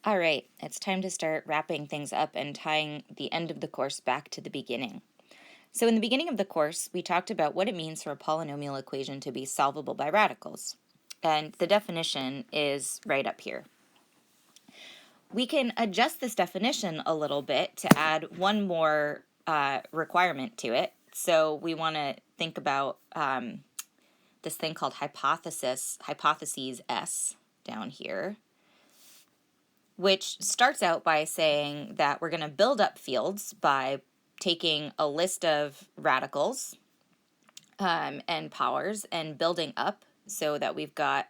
All right, it's time to start wrapping things up and tying the end of the course back to the beginning. So in the beginning of the course, we talked about what it means for a polynomial equation to be solvable by radicals. And the definition is right up here. We can adjust this definition a little bit to add one more requirement to it. So we want to think about this thing called hypotheses S down here, which starts out by saying that we're going to build up fields by taking a list of radicals and powers and building up so that we've got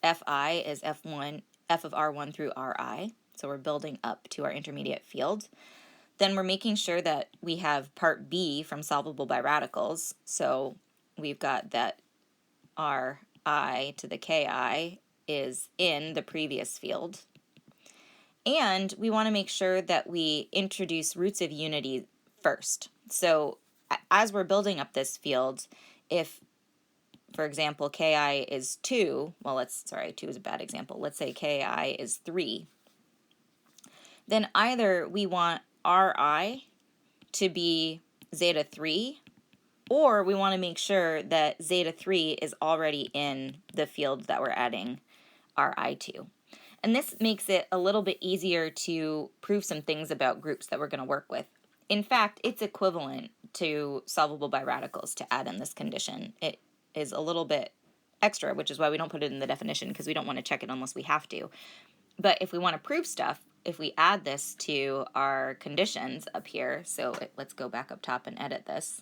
fi is f of r1 through ri. So we're building up to our intermediate field. Then we're making sure that we have part B from solvable by radicals. So we've got that ri to the ki is in the previous field. And we want to make sure that we introduce roots of unity first. So as we're building up this field, if, for example, ki is 2, well, 2 is a bad example. Let's say ki is 3. Then either we want ri to be zeta 3, or we want to make sure that zeta 3 is already in the field that we're adding ri to. And this makes it a little bit easier to prove some things about groups that we're going to work with. In fact, it's equivalent to solvable by radicals to add in this condition. It is a little bit extra, which is why we don't put it in the definition, because we don't want to check it unless we have to. But if we want to prove stuff, if we add this to our conditions up here, let's go back up top and edit this.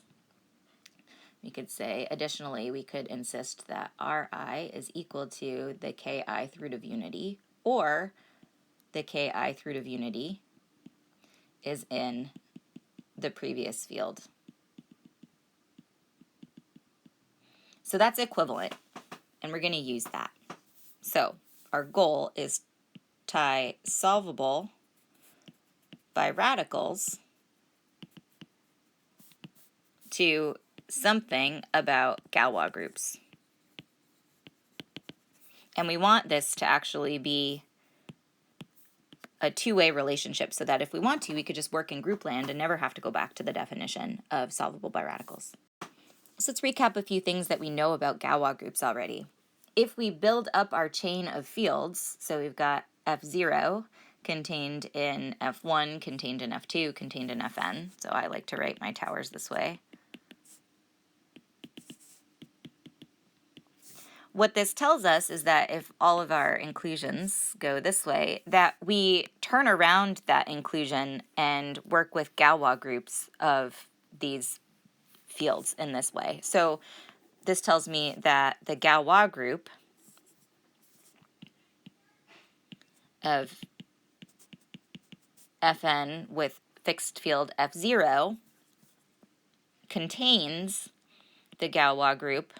We could say, additionally, we could insist that ri is equal to the ki-th root of unity, or the ki-th root of unity is in the previous field. So that's equivalent, and we're going to use that. So our goal is tie solvable by radicals to something about Galois groups. And we want this to actually be a two-way relationship so that if we want to, we could just work in group land and never have to go back to the definition of solvable by radicals. So let's recap a few things that we know about Galois groups already. If we build up our chain of fields, so we've got F0 contained in F1, contained in F2, contained in Fn. So I like to write my towers this way. What this tells us is that if all of our inclusions go this way, that we turn around that inclusion and work with Galois groups of these fields in this way. So this tells me that the Galois group of Fn with fixed field F0 contains the Galois group,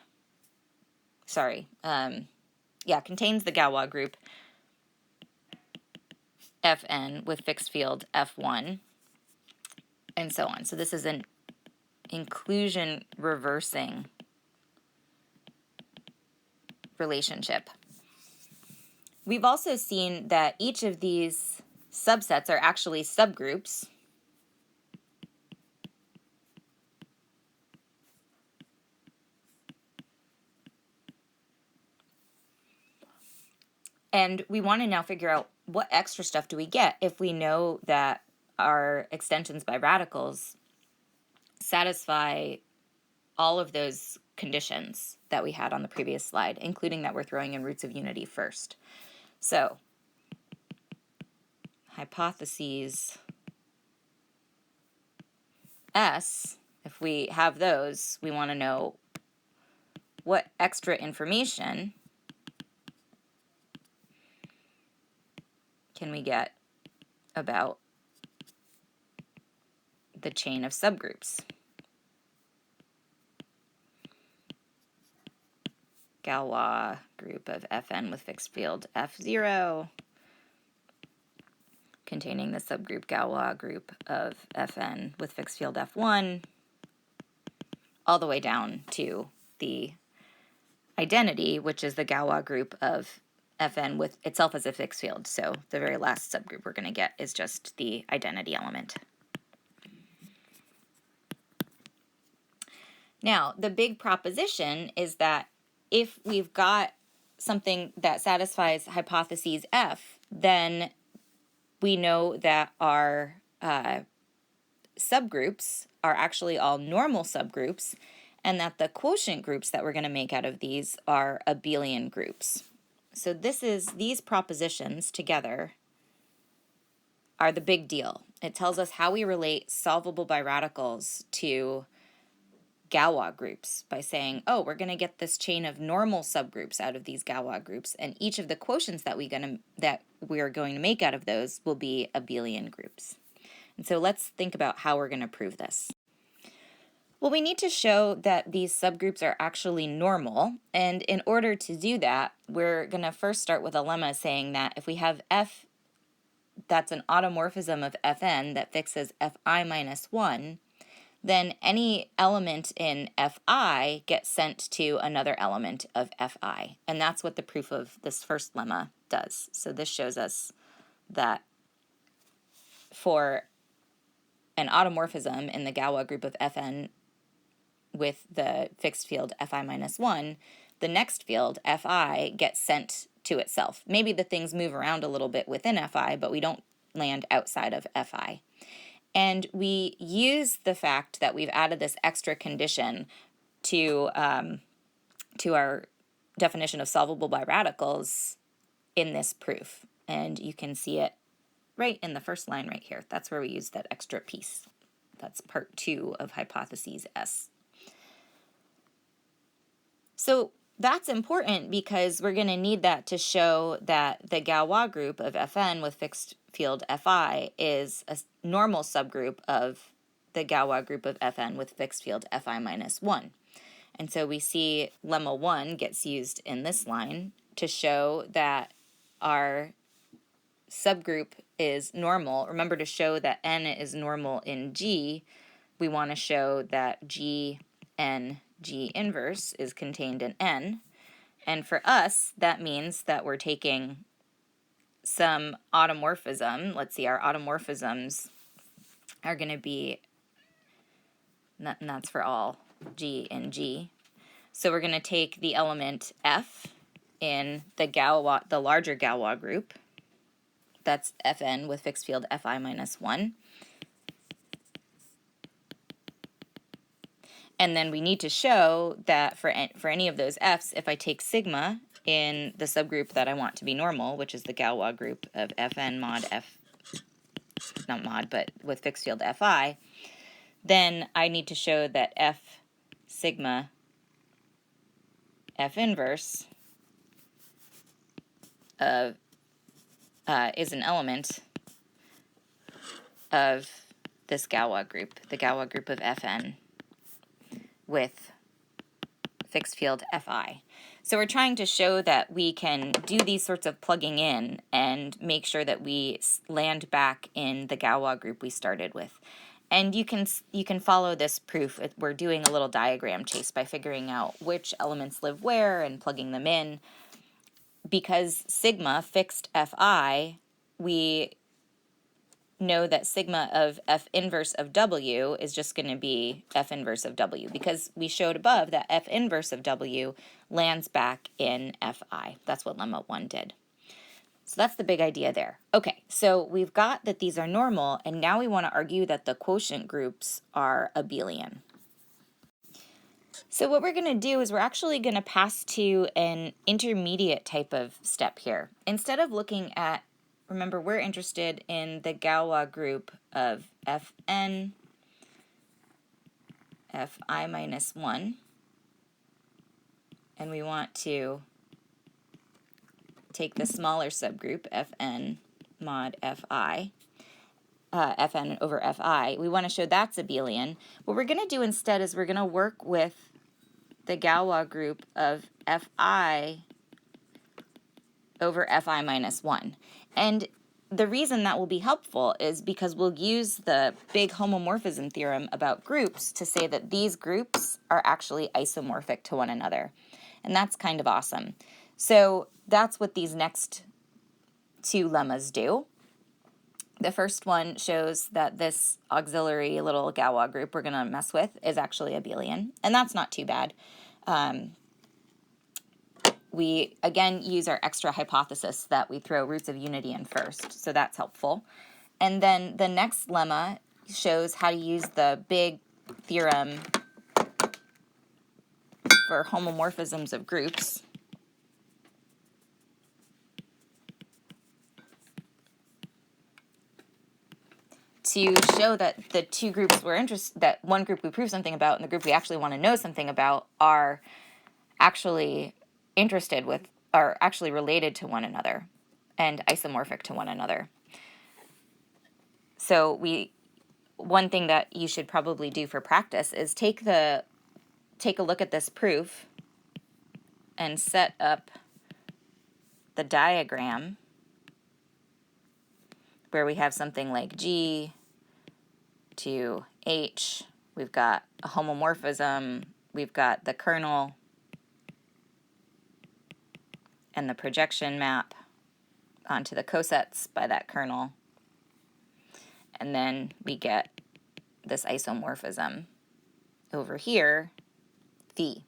contains the Galois group Fn with fixed field F1, and so on. So this is an inclusion reversing relationship. We've also seen that each of these subsets are actually subgroups. And we want to now figure out what extra stuff do we get if we know that our extensions by radicals satisfy all of those conditions that we had on the previous slide, including that we're throwing in roots of unity first. So, hypotheses S, if we have those, we want to know what extra information can we get about the chain of subgroups. Galois group of Fn with fixed field F0 containing the subgroup Galois group of Fn with fixed field F1 all the way down to the identity, which is the Galois group of Fn with itself as a fixed field. So the very last subgroup we're going to get is just the identity element. Now, the big proposition is that if we've got something that satisfies hypotheses F, then we know that our subgroups are actually all normal subgroups, and that the quotient groups that we're going to make out of these are abelian groups. So these propositions together are the big deal. It tells us how we relate solvable biradicals to Galois groups by saying, oh, we're going to get this chain of normal subgroups out of these Galois groups, and each of the quotients that we're going to make out of those will be abelian groups. And so let's think about how we're going to prove this. Well, we need to show that these subgroups are actually normal, and in order to do that, we're going to first start with a lemma saying that if we have F that's an automorphism of Fn that fixes Fi minus 1, then any element in Fi gets sent to another element of Fi, and that's what the proof of this first lemma does. So this shows us that for an automorphism in the Galois group of Fn with the fixed field Fi minus 1, the next field, Fi, gets sent to itself. Maybe the things move around a little bit within Fi, but we don't land outside of Fi. And we use the fact that we've added this extra condition to our definition of solvable biradicals in this proof. And you can see it right in the first line right here. That's where we use that extra piece. That's part 2 of hypotheses S. So that's important because we're going to need that to show that the Galois group of Fn with fixed field Fi is a normal subgroup of the Galois group of Fn with fixed field Fi minus 1. And so we see lemma 1 gets used in this line to show that our subgroup is normal. Remember, to show that n is normal in G, we want to show that G inverse is contained in n. And for us, that means that we're taking some automorphism. Let's see, our automorphisms are going to be, and that's for all G and G. So we're going to take the element F in the larger Galois group. That's Fn with fixed field Fi minus 1. And then we need to show that for any of those F's, if I take sigma in the subgroup that I want to be normal, which is the Galois group of Fn mod F, not mod, but with fixed field Fi, then I need to show that F sigma F inverse of is an element of this Galois group, the Galois group of Fn with fixed field Fi. So we're trying to show that we can do these sorts of plugging in and make sure that we land back in the Galois group we started with. And you can follow this proof. We're doing a little diagram chase by figuring out which elements live where and plugging them in. Because sigma fixed Fi, we know that sigma of F inverse of W is just going to be F inverse of W, because we showed above that F inverse of W lands back in Fi. That's what lemma 1 did. So that's the big idea there. Okay, so we've got that these are normal, and now we want to argue that the quotient groups are abelian. So what we're going to do is we're actually going to pass to an intermediate type of step here. Instead of looking at, remember, we're interested in the Galois group of Fn, Fi minus 1, and we want to take the smaller subgroup, Fn mod Fi, Fn over Fi. We want to show that's abelian. What we're going to do instead is we're going to work with the Galois group of Fi over Fi minus 1. And the reason that will be helpful is because we'll use the big homomorphism theorem about groups to say that these groups are actually isomorphic to one another. And that's kind of awesome. So that's what these next two lemmas do. The first one shows that this auxiliary little Galois group we're going to mess with is actually abelian, and that's not too bad. We, again, use our extra hypothesis that we throw roots of unity in first, so that's helpful. And then the next lemma shows how to use the big theorem for homomorphisms of groups to show that the two groups we're interested, that one group we prove something about and the group we actually want to know something about are actually interested with, are actually related to one another and isomorphic to one another. So one thing that you should probably do for practice is take a look at this proof and set up the diagram where we have something like G to H, we've got a homomorphism, we've got the kernel and the projection map onto the cosets by that kernel, and then we get this isomorphism over here, phi.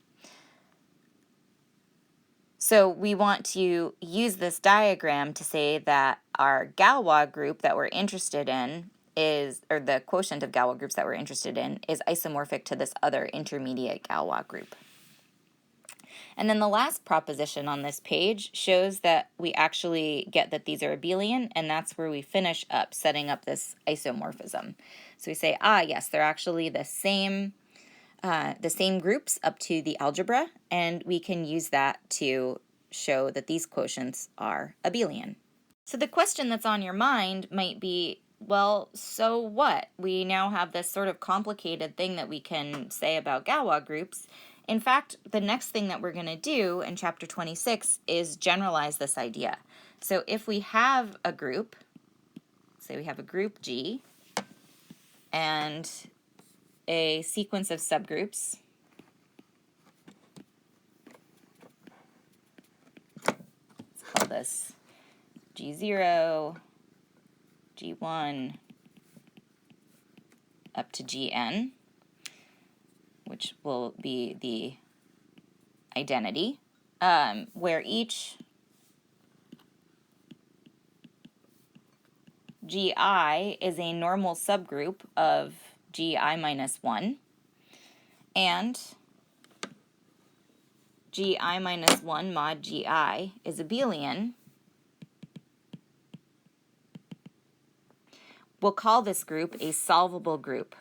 So we want to use this diagram to say that our Galois group that we're interested in is, or the quotient of Galois groups that we're interested in, is isomorphic to this other intermediate Galois group. And then the last proposition on this page shows that we actually get that these are abelian, and that's where we finish up setting up this isomorphism. So we say, yes, they're actually the same groups up to the algebra, and we can use that to show that these quotients are abelian. So the question that's on your mind might be, well, so what? We now have this sort of complicated thing that we can say about Galois groups. In fact, the next thing that we're going to do in chapter 26 is generalize this idea. So if we have a group, say we have a group G, and a sequence of subgroups, let's call this G0, G1, up to Gn, which will be the identity, where each Gi is a normal subgroup of Gi minus 1, and Gi minus 1 mod Gi is abelian. We'll call this group a solvable group.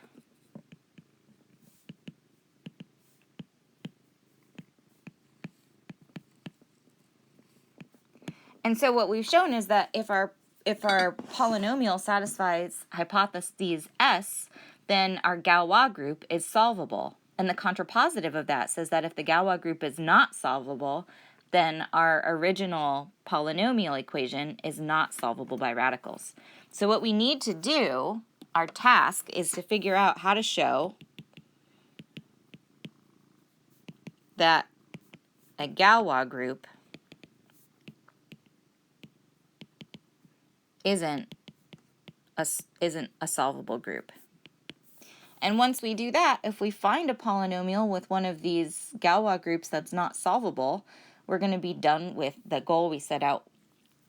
And so what we've shown is that if our polynomial satisfies hypotheses S, then our Galois group is solvable. And the contrapositive of that says that if the Galois group is not solvable, then our original polynomial equation is not solvable by radicals. So what we need to do, our task, is to figure out how to show that a Galois group isn't a solvable group. And once we do that, if we find a polynomial with one of these Galois groups that's not solvable, we're going to be done with the goal we set out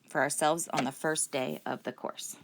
for ourselves on the first day of the course.